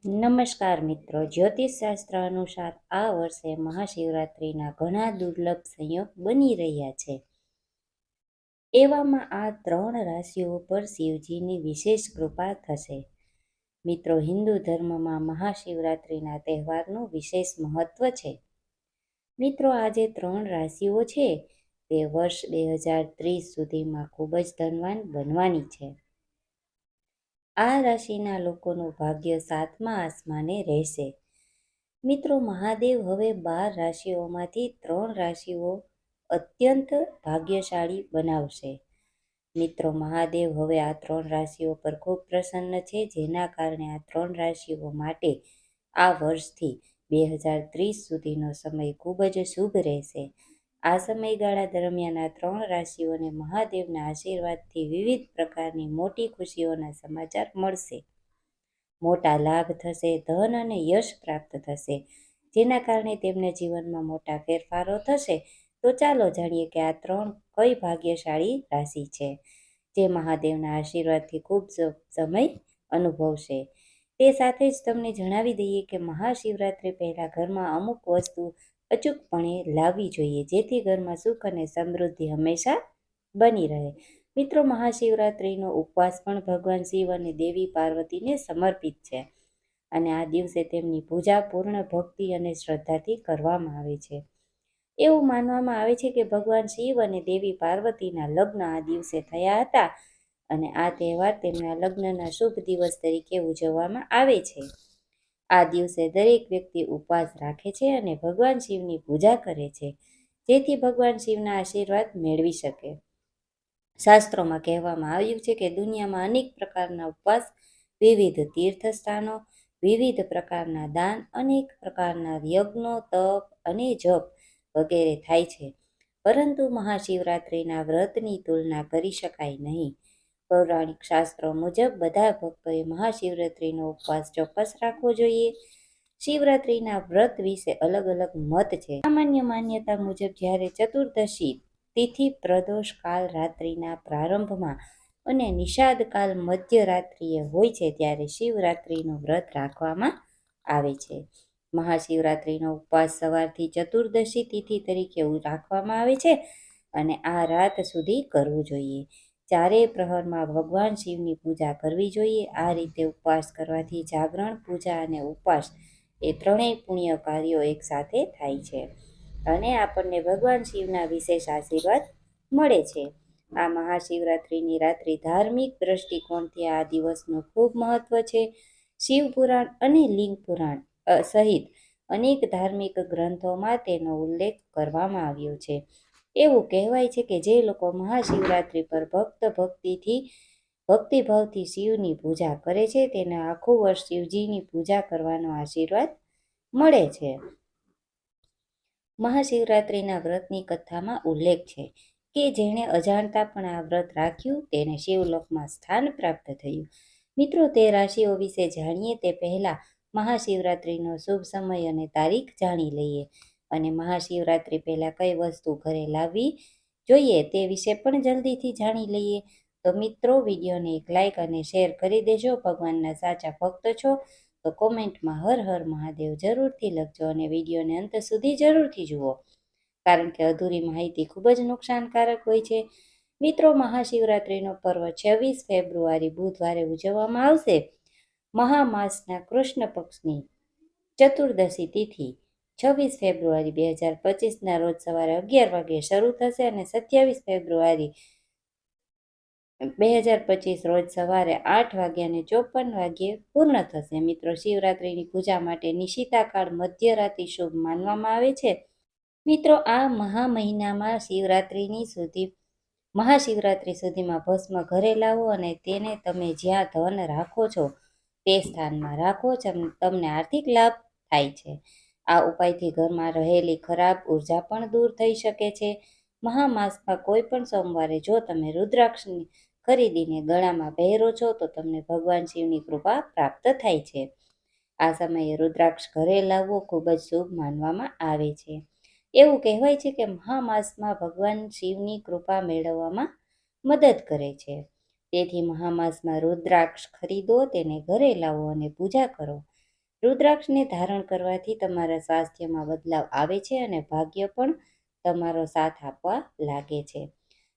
નમસ્કાર મિત્રો, જ્યોતિષશાસ્ત્ર અનુસાર આ વર્ષે મહાશિવરાત્રિના ઘણા દુર્લભ સંયોગ બની રહ્યા છે. એવામાં આ 3 રાશિઓ પર શિવજીની વિશેષ કૃપા થશે. મિત્રો, હિન્દુ ધર્મમાં મહાશિવરાત્રિના તહેવારનું વિશેષ મહત્વ છે. મિત્રો, આ જે 3 રાશિઓ છે તે વર્ષ 2030 સુધીમાં ખૂબ જ ધનવાન બનવાની છે. આ રાશિના લોકોનું ભાગ્ય 7મા આસમાને રહેશે. મિત્રો, મહાદેવ હવે 12 રાશિઓમાંથી 3 રાશિઓ અત્યંત ભાગ્યશાળી બનાવશે. મિત્રો, મહાદેવ હવે આ 3 રાશિઓ પર ખૂબ પ્રસન્ન છે, જેના કારણે આ 3 રાશિઓ માટે આ વર્ષથી 2030 સુધીનો સમય ખૂબ જ શુભ રહેશે. આ સમયગાળા દરમિયાન આ 3 રાશિઓને મહાદેવના આશીર્વાદથી વિવિધ પ્રકારની મોટી ખુશીઓના સમાચાર મળશે. મોટા લાભ થશે, ધન અને યશ પ્રાપ્ત થશે, જેના કારણે તેમના જીવનમાં મોટા ફેરફારો થશે. તો ચાલો જાણીએ કે આ 3 કઈ ભાગ્યશાળી રાશિ છે જે મહાદેવના આશીર્વાદથી ખૂબ સમય અનુભવશે. તે સાથે જ તમને જણાવી દઈએ કે મહાશિવરાત્રિ પહેલા ઘરમાં અમુક વસ્તુ અચૂકપણે લાવવી જોઈએ, જેથી ઘરમાં સુખ અને સમૃદ્ધિ હંમેશા બની રહે. મિત્રો, મહાશિવરાત્રિનો ઉપવાસ પણ ભગવાન શિવ અને દેવી પાર્વતીને સમર્પિત છે અને આ દિવસે તેમની પૂજા પૂર્ણ ભક્તિ અને શ્રદ્ધાથી કરવામાં આવે છે. એવું માનવામાં આવે છે કે ભગવાન શિવ અને દેવી પાર્વતીના લગ્ન આ દિવસે થયા હતા અને આ તહેવાર તેમના લગ્નના શુભ દિવસ તરીકે ઉજવવામાં આવે છે. આ દિવસે દરેક વ્યક્તિ ઉપવાસ રાખે છે અને ભગવાન શિવની પૂજા કરે છે, જેથી ભગવાન શિવના આશીર્વાદ મેળવી શકે. શાસ્ત્રોમાં કહેવામાં આવ્યું છે કે દુનિયામાં અનેક પ્રકારના ઉપવાસ, વિવિધ તીર્થસ્થાનો, વિવિધ પ્રકારના દાન, અનેક પ્રકારના યજ્ઞો, તપ અને જપ વગેરે થાય છે, પરંતુ મહાશિવરાત્રિના વ્રતની તુલના કરી શકાય નહીં. પૌરાણિક શાસ્ત્રો મુજબ બધા ભક્તોએ મહાશિવરાત્રિનો ઉપવાસ ચોક્કસ રાખવો જોઈએ. શિવરાત્રિના વ્રત વિશે અલગ અલગ મત છે. સામાન્ય માન્યતા મુજબ જ્યારે ચતુર્દશી તિથિ પ્રદોષ કાલ રાત્રિના પ્રારંભમાં અને નિષાદ કાલ મધ્યરાત્રિએ હોય છે, ત્યારે શિવરાત્રિનું વ્રત રાખવામાં આવે છે. મહાશિવરાત્રિનો ઉપવાસ સવારથી ચતુર્દશી તિથિ તરીકે રાખવામાં આવે છે અને આ રાત સુધી કરવું જોઈએ. ચારેય પ્રહરમાં ભગવાન શિવની પૂજા કરવી જોઈએ. આ રીતે ઉપવાસ કરવાથી જાગરણ, પૂજા અને ઉપવાસ એ ત્રણેય પુણ્ય કાર્યો એકસાથે થાય છે અને આપણને ભગવાન શિવના વિશેષ આશીર્વાદ મળે છે. આ મહાશિવરાત્રિની રાત્રિ ધાર્મિક દ્રષ્ટિકોણથી આ દિવસનું ખૂબ મહત્વ છે. શિવપુરાણ અને લિંગ પુરાણ સહિત અનેક ધાર્મિક ગ્રંથોમાં તેનો ઉલ્લેખ કરવામાં આવ્યો છે. એવું કહેવાય છે કે જે લોકો મહાશિવરાત્રિ પર ભક્તિભાવથી શિવની પૂજા કરે છે, તેને આખું વર્ષ શિવજીની પૂજા કરવાનો આશીર્વાદ મળે છે. મહાશિવરાત્રિના વ્રતની કથામાં ઉલ્લેખ છે કે જેણે અજાણતા પણ આ વ્રત રાખ્યું તેને શિવલોકમાં સ્થાન પ્રાપ્ત થયું. મિત્રો, તે રાશિઓ વિશે જાણીએ તે પહેલા મહાશિવરાત્રિનો શુભ સમય અને તારીખ જાણી લઈએ અને મહાશિવરાત્રિ પહેલા કઈ વસ્તુ ઘરે લાવવી જોઈએ તે વિશે પણ જલ્દીથી જાણી લઈએ. તો મિત્રો, વિડીયોને એક લાઇક અને શેર કરી દેજો. ભગવાનના સાચા ભક્ત છો તો કોમેન્ટમાં હર હર મહાદેવ જરૂરથી લખજો અને વિડીયોને અંત સુધી જરૂરથી જુઓ, કારણ કે અધૂરી માહિતી ખૂબ જ નુકસાનકારક હોય છે. મિત્રો, મહાશિવરાત્રિનો પર્વ 26 ફેબ્રુઆરી બુધવારે ઉજવવામાં આવશે. મહામાસના કૃષ્ણ પક્ષની ચતુર્દશી તિથિ 26 ફેબ્રુઆરી 2025ના રોજ સવારે 11 વાગ્યે શરૂ થશે અને 27 ફેબ્રુઆરી 2025 રોજ સવારે 8:54 પૂર્ણ થશે. મિત્રો, શિવરાત્રિની પૂજા માટે નિશિતાકાળ મધ્યરાત્રિ શુભ માનવામાં આવે છે. મિત્રો, આ મહિનામાં મહાશિવરાત્રિ સુધીમાં ભસ્મ ઘરે લાવો અને તેને તમે જ્યાં ધન રાખો છો તે સ્થાનમાં રાખો. તમને આર્થિક લાભ થાય છે. આ ઉપાયથી ઘરમાં રહેલી ખરાબ ઉર્જા પણ દૂર થઈ શકે છે. મહામાસમાં કોઈ પણ સોમવારે જો તમે રુદ્રાક્ષની ખરીદીને ગળામાં પહેરો છો તો તમને ભગવાન શિવની કૃપા પ્રાપ્ત થાય છે. આ સમયે રુદ્રાક્ષ ઘરે લાવવો ખૂબ જ શુભ માનવામાં આવે છે. એવું કહેવાય છે કે મહામાસમાં ભગવાન શિવની કૃપા મેળવવામાં મદદ કરે છે. તેથી મહામાસમાં રુદ્રાક્ષ ખરીદો, તેને ઘરે લાવો અને પૂજા કરો. રુદ્રાક્ષને ધારણ કરવાથી તમારા સ્વાસ્થ્યમાં બદલાવ આવે છે અને ભાગ્ય પણ તમારો સાથ આપવા લાગે છે.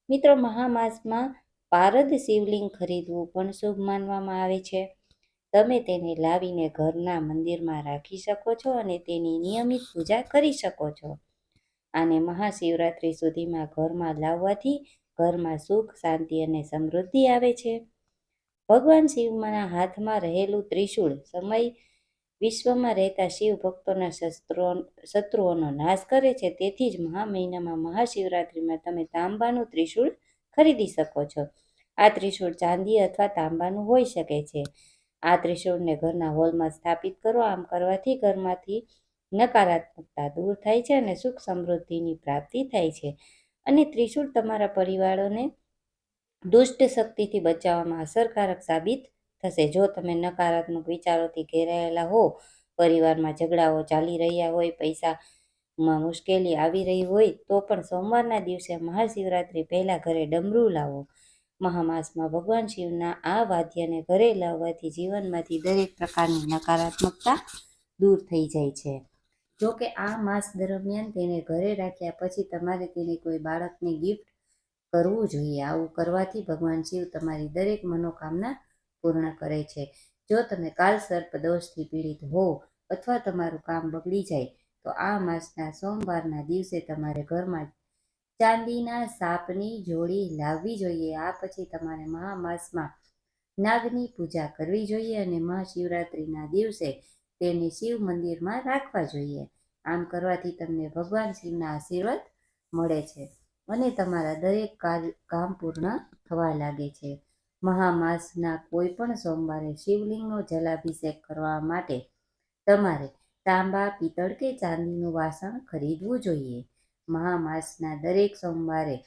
મિત્રો, મહામાસમાં પારદ શિવલિંગ ખરીદવું પણ શુભ માનવામાં આવે છે. તમે તેને લાવીને ઘરના મંદિરમાં રાખી શકો છો અને તેની નિયમિત પૂજા કરી શકો છો. આને મહાશિવરાત્રિ સુધીમાં ઘરમાં લાવવાથી ઘરમાં સુખ, શાંતિ અને સમૃદ્ધિ આવે છે. ભગવાન શિવના હાથમાં રહેલું ત્રિશૂળ વિશ્વમાં રહેતા શિવ ભક્તોના શત્રુઓનો નાશ કરે છે. તેથી જ મહિનામાં મહાશિવરાત્રિમાં તમે તાંબાનું ત્રિશૂળ ખરીદી શકો છો. આ ત્રિશૂળ ચાંદી અથવા તાંબાનું હોઈ શકે છે. આ ત્રિશૂળને ઘરના હોલમાં સ્થાપિત કરો. આમ કરવાથી ઘરમાંથી નકારાત્મકતા દૂર થાય છે અને સુખ સમૃદ્ધિની પ્રાપ્તિ થાય છે. અને ત્રિશૂળ તમારા પરિવારોને દુષ્ટ શક્તિથી બચાવવામાં અસરકારક સાબિત થશે. જો તમે નકારાત્મક વિચારોથી ઘેરાયેલા હો, પરિવારમાં ઝઘડાઓ ચાલી રહ્યા હોય, પૈસામાં મુશ્કેલી આવી રહી હોય, તો પણ સોમવારના દિવસે મહાશિવરાત્રિ પહેલા ઘરે ડમરું લાવો. મહામાસમાં ભગવાન શિવના આ વાદ્યને ઘરે લાવવાથી જીવનમાંથી દરેક પ્રકારની નકારાત્મકતા દૂર થઈ જાય છે. જો કે આ માસ દરમિયાન તેને ઘરે રાખ્યા પછી તમારે તેને કોઈ બાળકને ગિફ્ટ કરવું જોઈએ. આવું કરવાથી ભગવાન શિવ તમારી દરેક મનોકામના પૂર્ણ કરે છે. જો તમે કાલસર્પ દોષથી પીડિત હો અથવા તમારું કામ બગડી જાય તો આ માસના સોમવારના દિવસે તમારે ઘરમાં ચાંદીના સાપની જોડી લાવવી જોઈએ. આ પછી તમારે મહામાસમાં નાગની પૂજા કરવી જોઈએ અને મહાશિવરાત્રિના દિવસે તેને શિવ મંદિરમાં રાખવા જોઈએ. આમ કરવાથી તમને ભગવાન શિવના આશીર્વાદ મળે છે અને તમારા દરેક કામ પૂર્ણ થવા લાગે છે. મહામાસના કોઈ પણ સોમવારે શિવલિંગનો જલાભિષેક કરવા માટે તમારે તાંબા, પિત્તળ કે ચાંદીનું વાસણ ખરીદવું જોઈએ. મહામાસના દરેક સોમવારે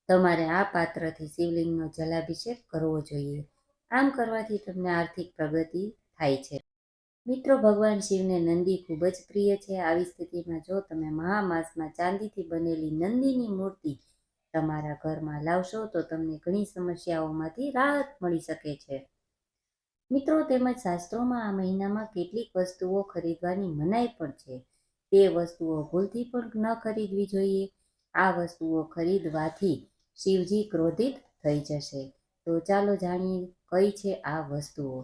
તમારે આ પાત્રથી શિવલિંગનો જલાભિષેક કરવો જોઈએ. આમ કરવાથી તમને આર્થિક પ્રગતિ થાય છે. મિત્રો, ભગવાન શિવને નંદી ખૂબ જ પ્રિય છે. આવી સ્થિતિમાં જો તમે મહામાસમાં ચાંદીથી બનેલી નંદીની મૂર્તિ તમારા ઘરમાં લાવશો તો તમને ઘણી સમસ્યાઓમાંથી રાહત મળી શકે છે. મિત્રો, તેમજ શાસ્ત્રોમાં આ મહિનામાં કેટલીક વસ્તુઓ ખરીદવાની મનાઈ પણ છે. તે વસ્તુઓ ભૂલથી પણ ન ખરીદવી જોઈએ. આ વસ્તુઓ ખરીદવાથી શિવજી ક્રોધિત થઈ જશે. તો ચાલો જાણીએ કઈ છે આ વસ્તુઓ.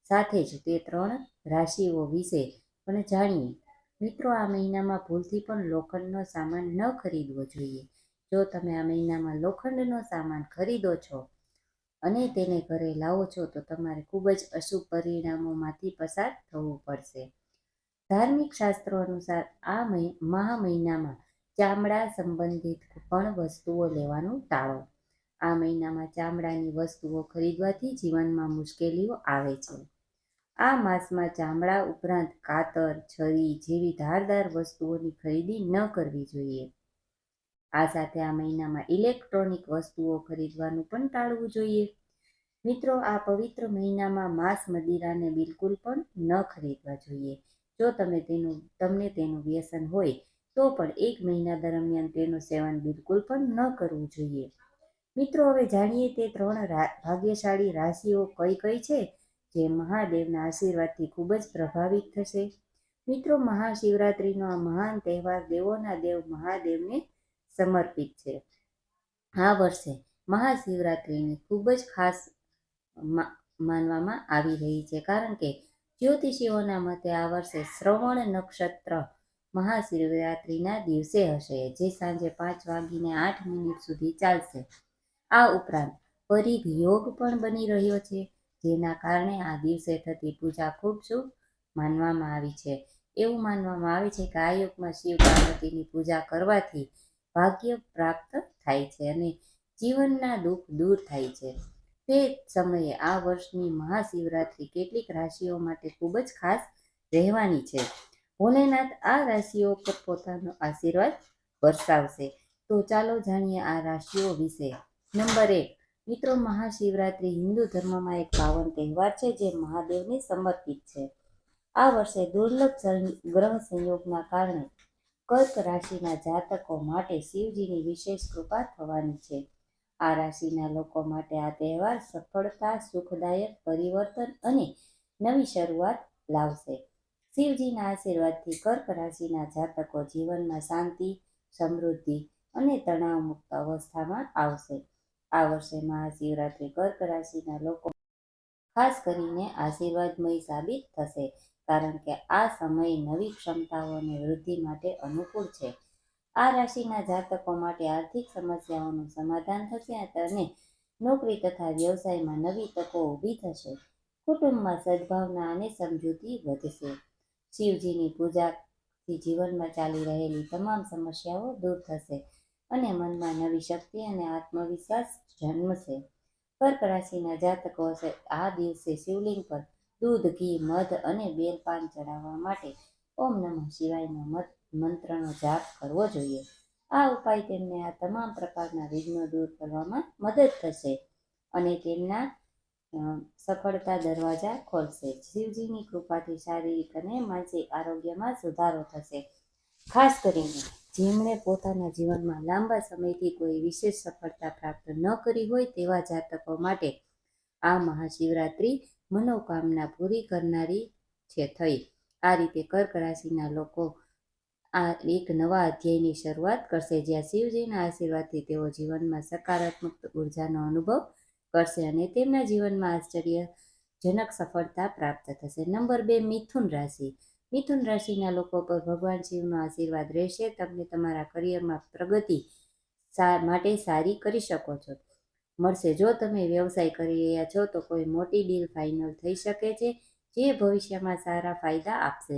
સાથે જ તે 3 રાશિઓ વિશે પણ જાણીએ. મિત્રો, આ મહિનામાં ભૂલથી પણ લોખંડનો સામાન ન ખરીદવો જોઈએ. જો તમે આ મહિનામાં લોખંડનો સામાન ખરીદો છો અને તેને ઘરે લાવો છો તો તમારે ખૂબ જ અશુભ પરિણામોમાંથી પસાર થવું પડશે. ધાર્મિક શાસ્ત્રો અનુસાર આ મહિનામાં ચામડા સંબંધિત પણ વસ્તુઓ લેવાનું ટાળો. આ મહિનામાં ચામડાની વસ્તુઓ ખરીદવાથી જીવનમાં મુશ્કેલીઓ આવે છે. આ માસમાં ચામડા ઉપરાંત કાતર, છરી જેવી ધારદાર વસ્તુઓની ખરીદી ન કરવી જોઈએ. આ સાથે આ મહિનામાં ઇલેક્ટ્રોનિક વસ્તુઓ ખરીદવાનું પણ ટાળવું જોઈએ. મિત્રો, આ પવિત્ર મહિનામાં માંસ, મદિરાને બિલકુલ પણ ન ખરીદવા જોઈએ. જો તમને તેનું વ્યસન હોય તો પણ 1 મહિના દરમિયાન તેનું સેવન બિલકુલ પણ ન કરવું જોઈએ. મિત્રો, હવે જાણીએ તે 3 ભાગ્યશાળી રાશિઓ કઈ છે જે મહાદેવના આશીર્વાદથી ખૂબ જ પ્રભાવિત થશે. મિત્રો, મહાશિવરાત્રિનો આ મહાન તહેવાર દેવોના દેવ મહાદેવને સમર્પિત છે. આ વર્ષે મહાશિવરાત્રિને ખૂબ જ ખાસ માનવામાં આવી રહી છે કારણ કે જ્યોતિષીઓના મતે આ વર્ષે શ્રવણ નક્ષત્ર મહાશિવરાત્રિના દિવસે હશે, જે સાંજે 5:08 સુધી ચાલશે. આ ઉપરાંત પરિઘ યોગ પણ બની રહ્યો છે, જેના કારણે આ દિવસે થતી પૂજા ખૂબ શુભ માનવામાં આવી છે. એવું માનવામાં આવે છે કે આ યુગમાં શિવ પાર્વતીની પૂજા કરવાથી ભાગ્ય પ્રાપ્ત થાય છે અને જીવનના દુઃખ દૂર થાય છે. તે સમયે આ વર્ષની મહાશિવરાત્રિ કેટલીક રાશિઓ માટે ખૂબ જ ખાસ રહેવાની છે. ભોલેનાથ આ રાશિઓ પર પોતાનો આશીર્વાદ વરસાવશે. તો ચાલો જાણીએ આ રાશિઓ વિશે. નંબર 1. મિત્રો, મહાશિવરાત્રિ હિન્દુ ધર્મમાં એક પાવન તહેવાર છે જે મહાદેવને સમર્પિત છે. આ વર્ષે દુર્લભ ગ્રહ સંયોગના કારણે કર્ક રાશિના જાતકો માટે શિવજીની વિશેષ કૃપા થવાની છે. આ રાશિના લોકો માટે આ તહેવાર સફળતા, સુખદાયક પરિવર્તન અને નવી શરૂઆત લાવશે. શિવજીના આશીર્વાદથી કર્ક રાશિના જાતકો જીવનમાં શાંતિ, સમૃદ્ધિ અને તણાવમુક્ત અવસ્થામાં આવશે. આ વર્ષે મહાશિવરાત્રિ કર્ક રાશિના લોકો ખાસ કરીને આશીર્વાદમય સાબિત થશે, કારણ કે આ સમય નવી ક્ષમતાઓ અને વૃદ્ધિ માટે અનુકૂળ છે. આ રાશિના જાતકો માટે આર્થિક સમસ્યાઓનું સમાધાન થશે અને નોકરી તથા વ્યવસાયમાં નવી તકો ઊભી થશે. કુટુંબમાં સદ્ભાવના અને સમજૂતી વધશે. શિવજીની પૂજાથી જીવનમાં ચાલી રહેલી તમામ સમસ્યાઓ દૂર થશે અને મનમાં નવી શક્તિ અને આત્મવિશ્વાસ જન્મશે. કર્ક રાશિના જાતકો આ દિવસે શિવલિંગ પર દૂધ, ઘી, મધ અને બેલપાન ચડાવવા માટે ઓમ નમઃ શિવાયના મંત્રનો જાપ કરવો જોઈએ. આ ઉપાય તેમને આ તમામ પ્રકારના વિઘ્નો દૂર કરવામાં મદદ થશે અને તેમના સફળતા દરવાજા ખોલશે. શિવજીની કૃપાથી શારીરિક અને માનસિક આરોગ્યમાં સુધારો થશે. ખાસ કરીને જેમણે પોતાના જીવનમાં લાંબા સમયથી કોઈ વિશેષ સફળતા પ્રાપ્ત ન કરી હોય તેવા જાતકો માટે આ મહાશિવરાત્રિ મનોકામના પૂરી કરનારી થઈ. આ રીતે કર્ક રાશિના લોકો આ એક નવા અધ્યાયની શરૂઆત કરશે, જ્યાં શિવજીના આશીર્વાદથી તેઓ જીવનમાં સકારાત્મક ઉર્જાનો અનુભવ કરશે અને તેમના જીવનમાં આશ્ચર્યજનક સફળતા પ્રાપ્ત થશે. નંબર 2, મિથુન રાશિ. મિથુન રાશિના લોકો પર ભગવાન શિવનો આશીર્વાદ રહેશે. તમને તમારા કરિયરમાં પ્રગતિ માટે સારી કરી શકો છો મળશે. જો તમે વ્યવસાય કરી રહ્યા છો તો કોઈ મોટી ડીલ ફાઇનલ થઈ શકે છે, જે ભવિષ્યમાં સારા ફાયદા આપશે.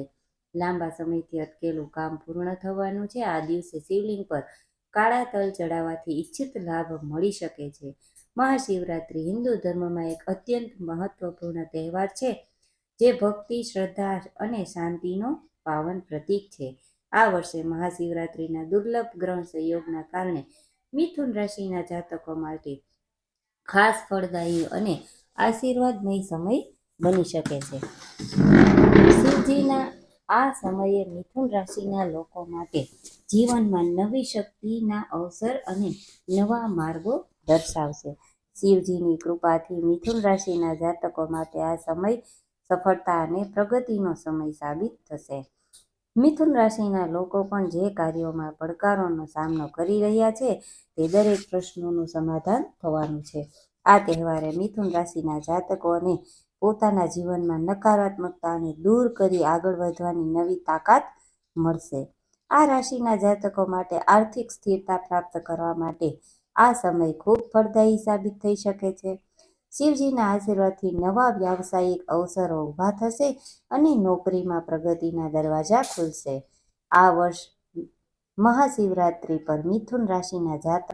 લાંબા સમયથી અટકેલું કામ પૂર્ણ થવાનું છે. આ દિવસે શિવલિંગ પર કાળા તલ ચડાવવાથી ઈચ્છિત લાભ મળી શકે છે. મહાશિવરાત્રિ હિન્દુ ધર્મમાં એક અત્યંત મહત્વપૂર્ણ તહેવાર છે, જે ભક્તિ, શ્રદ્ધા અને શાંતિનો પાવન પ્રતીક છે. આ વર્ષે મહાશિવરાત્રિના દુર્લભ ગ્રહ સંયોગના કારણે મિથુન રાશિના જાતકો માટે ખાસ ફળદાયી અને આશીર્વાદમય સમય બની શકે છે. શિવજીના આ સમયે મિથુન રાશિના લોકો માટે જીવનમાં નવી શક્તિના અવસર અને નવા માર્ગો દર્શાવશે. શિવજીની કૃપાથી મિથુન રાશિના જાતકો માટે આ સમય સફળતા અને પ્રગતિનો સમય સાબિત થશે. મિથુન રાશિના લોકો પણ જે કાર્યોમાં પડકારોનો સામનો કરી રહ્યા છે તે દરેક પ્રશ્નોનું સમાધાન થવાનું છે. આ તહેવારે મિથુન રાશિના જાતકોને પોતાના જીવનમાં નકારાત્મકતાને દૂર કરી આગળ વધવાની નવી તાકાત મળશે. આ રાશિના જાતકો માટે આર્થિક સ્થિરતા પ્રાપ્ત કરવા માટે આ સમય ખૂબ ફળદાયી સાબિત થઈ શકે છે. શિવજીના આશીર્વાદથી નવા વ્યાવસાયિક અવસરો ઊભા થશે અને નોકરીમાં પ્રગતિના દરવાજા ખુલશે. આ વર્ષ મહાશિવરાત્રિ પર મિથુન રાશિના જાતકો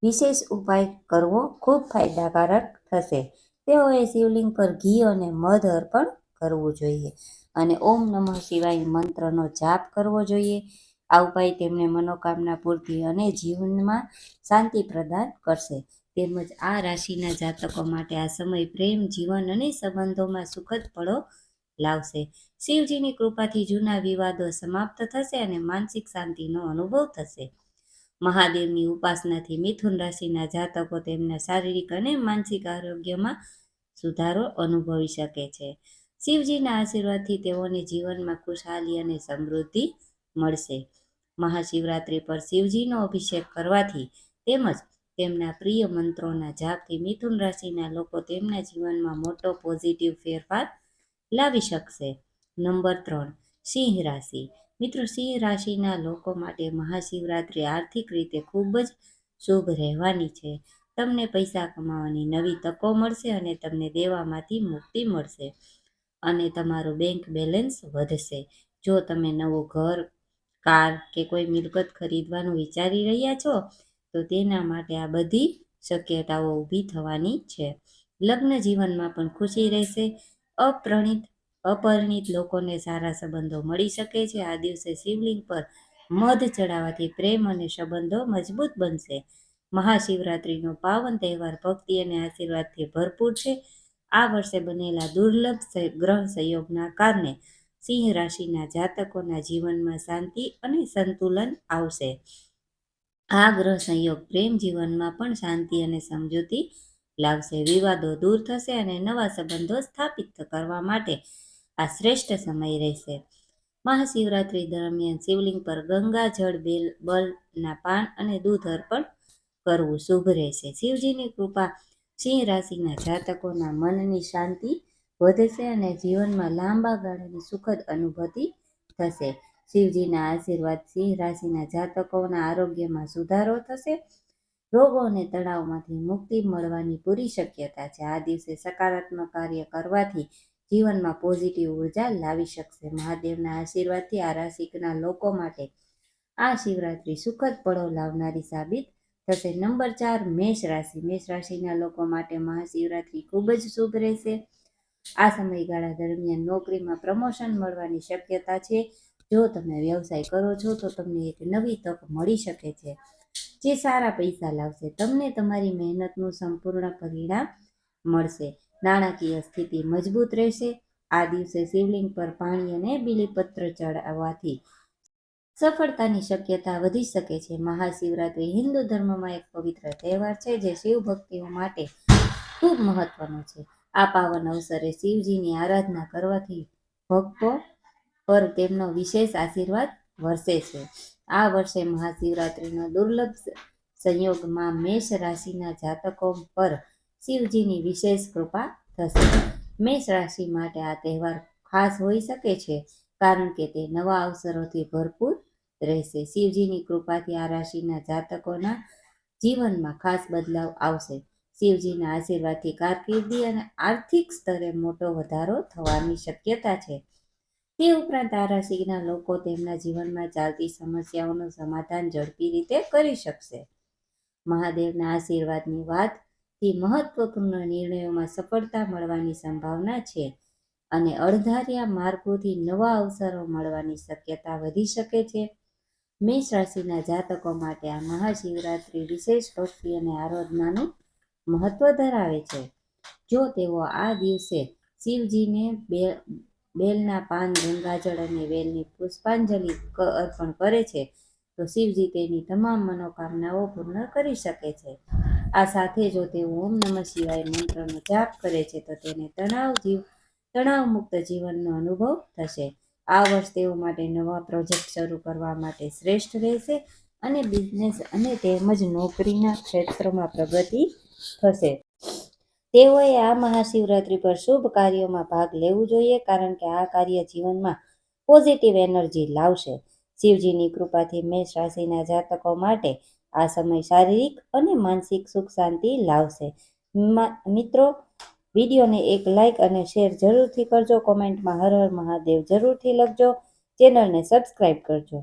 વિશેષ ઉપાય કરવો ખૂબ ફાયદાકારક થશે. તેઓએ શિવલિંગ પર ઘી અને મધ અર્પણ કરવું જોઈએ અને ઓમ નમઃ શિવાય મંત્રનો જાપ કરવો જોઈએ. આ ઉપાય તેમને મનોકામના પૂર્તિ અને જીવનમાં શાંતિ પ્રદાન કરશે. તેમજ આ રાશિના જાતકો માટે આ સમય પ્રેમ, જીવન અને સંબંધોમાં સુખદ પળો લાવશે. શિવજીની કૃપાથી જૂના વિવાદો સમાપ્ત થશે અને માનસિક શાંતિનો અનુભવ થશે. મહાદેવની ઉપાસનાથી મિથુન રાશિના જાતકો તેમના શારીરિક અને માનસિક આરોગ્યમાં સુધારો અનુભવી શકે છે. શિવજીના આશીર્વાદથી તેઓને જીવનમાં ખુશહાલી અને સમૃદ્ધિ મળશે. મહાશિવરાત્રિ પર શિવજીનો અભિષેક કરવાથી તેમજ તેમના પ્રિય મંત્રોના જાપથી મિથુન રાશિના લોકો તેમના જીવનમાં મોટો પોઝિટિવ ફેરફાર લાવી શકશે. નંબર 3, સિંહ રાશિ. મિત્રો, સિંહ રાશિના લોકો માટે મહાશિવરાત્રિ આર્થિક રીતે ખૂબ જ શુભ રહેવાની છે. તમને પૈસા કમાવાની નવી તકો મળશે અને તમને દેવામાંથી મુક્તિ મળશે અને તમારું બેંક બેલેન્સ વધશે. જો તમે નવું ઘર, કાર કે કોઈ મિલકત ખરીદવાનું વિચારી રહ્યા છો તો તેના માટે આ બધી શક્યતાઓ ઊભી થવાની છે. લગ્ન જીવનમાં પણ ખુશી રહેશે. અપરિણિત લોકોને સારા સંબંધો મળી શકે છે. આ દિવસે શિવલિંગ પર મધ ચડાવવાથી પ્રેમ અને સંબંધો મજબૂત બનશે. મહાશિવરાત્રિનો પાવન તહેવાર ભક્તિ અને આશીર્વાદથી ભરપૂર છે. આ વર્ષે બનેલા દુર્લભ ગ્રહ સંયોગના કારણે સિંહ રાશિના જાતકોના જીવનમાં શાંતિ અને સંતુલન આવશે. આ ગ્રહ સંયોગ પ્રેમ જીવનમાં પણ શાંતિ અને સમજૂતી લાવશે. વિવાદો દૂર થશે અને નવા સંબંધો સ્થાપિત કરવા માટે આ શ્રેષ્ઠ સમય રહેશે. મહાશિવરાત્રિ દરમિયાન શિવલિંગ પર ગંગાજળ, બલના પાન અને દૂધ અર્પણ કરવું શુભ રહેશે. શિવજીની કૃપા સિંહ રાશિના જાતકોના મનની શાંતિ વધશે અને જીવનમાં લાંબા ગાળાની સુખદ અનુભૂતિ થશે. શિવજીના આશીર્વાદ સિંહ રાશિના જાતકોના આરોગ્યમાં સુધારો થશે. રોગો અને તણાવમાંથી મુક્તિ મળવાની પૂરી શક્યતા છે. આ દિવસે સકારાત્મક કાર્ય કરવાથી જીવનમાં પોઝિટિવ ઉર્જા લાવી શકશે. મહાદેવના આશીર્વાદથી આ રાશિના લોકો માટે આ શિવરાત્રિ સુખદ પળો લાવનારી સાબિત થશે. નંબર 4, મેષ રાશિ. મેષ રાશિના લોકો માટે મહાશિવરાત્રિ ખૂબ જ શુભ રહેશે. આ સમયગાળા દરમિયાન નોકરીમાં પ્રમોશન મળવાની શક્યતા છે. જો તમે વ્યવસાય કરો છો તો તમને એક નવી તક મળી શકે છે, જે સારા પૈસા લાવશે. તમને તમારી મહેનતનું સંપૂર્ણ પરિણામ મળશે. નાણાકીય સ્થિતિ મજબૂત રહેશે. આ દિવસે શિવલિંગ પર પાણી અને બીલીપત્ર ચડાવવાથી સફળતાની શક્યતા વધી શકે છે. મહાશિવરાત્રિ હિન્દુ ધર્મમાં એક પવિત્ર તહેવાર છે, જે શિવ ભક્તિઓ માટે ખૂબ મહત્વનો છે. આ પાવન અવસરે શિવજીની આરાધના કરવાથી ભક્તો પર તેમનો વિશેષ આશીર્વાદ વરસે છે. આ વર્ષે મહાશિવરાત્રિનો દુર્લભ સંયોગમાં મેષ રાશિના જાતકો પર શિવજીની વિશેષ કૃપા થશે. મેષ રાશિ માટે આ તહેવાર ખાસ હોઈ શકે છે, કારણ કે તે નવા અવસરોથી ભરપૂર રહેશે. શિવજીની કૃપાથી આ રાશિના જાતકોના જીવનમાં ખાસ બદલાવ આવશે. શિવજીના આશીર્વાદથી કારકિર્દી અને આર્થિક સ્તરે મોટો વધારો થવાની શક્યતા છે. તે ઉપરાંત આ રાશિના લોકો તેમના જીવનમાં ચાલતી સમસ્યાઓનું સમાધાન ઝડપી રીતે કરી શકશે. મહાદેવના આશીર્વાદની વાતથી મહત્વપૂર્ણ નિર્ણયોમાં સફળતા મળવાની સંભાવના છે અને અણધાર્યા માર્ગોથી નવા અવસરો મળવાની શક્યતા વધી શકે છે. મેષ રાશિના જાતકો માટે આ મહાશિવરાત્રિ વિશેષ ભક્તિ અને આરાધનાનું મહત્વ ધરાવે છે. જો તેઓ આ દિવસે શિવજીને બેલના પાન, ગંગાજળ અને વેલની પુષ્પાંજલિ અર્પણ કરે છે, તો શિવજી તેની તમામ મનોકામનાઓ પૂર્ણ કરી શકે છે. આ સાથે જો તેઓ ઓમ નમઃ શિવાય મંત્રનો જાપ કરે છે, તો તેને તણાવમુક્ત જીવનનો અનુભવ થશે. આ વર્ષ તેઓ માટે નવા પ્રોજેક્ટ શરૂ કરવા માટે શ્રેષ્ઠ રહેશે અને બિઝનેસ અને તેમજ નોકરીના ક્ષેત્રમાં પ્રગતિ થશે. તેઓએ આ મહાશિવરાત્રિ પર શુભ કાર્યોમાં ભાગ લેવું જોઈએ, કારણ કે આ કાર્ય જીવનમાં પોઝિટિવ એનર્જી લાવશે. શિવજીની કૃપાથી મેષ રાશિના જાતકો માટે આ સમય શારીરિક અને માનસિક સુખ શાંતિ લાવશે. મિત્રો, વિડીયોને એક લાઇક અને શેર જરૂરથી કરજો. કોમેન્ટમાં હર હર મહાદેવ જરૂરથી લખજો. ચેનલને સબસ્ક્રાઈબ કરજો.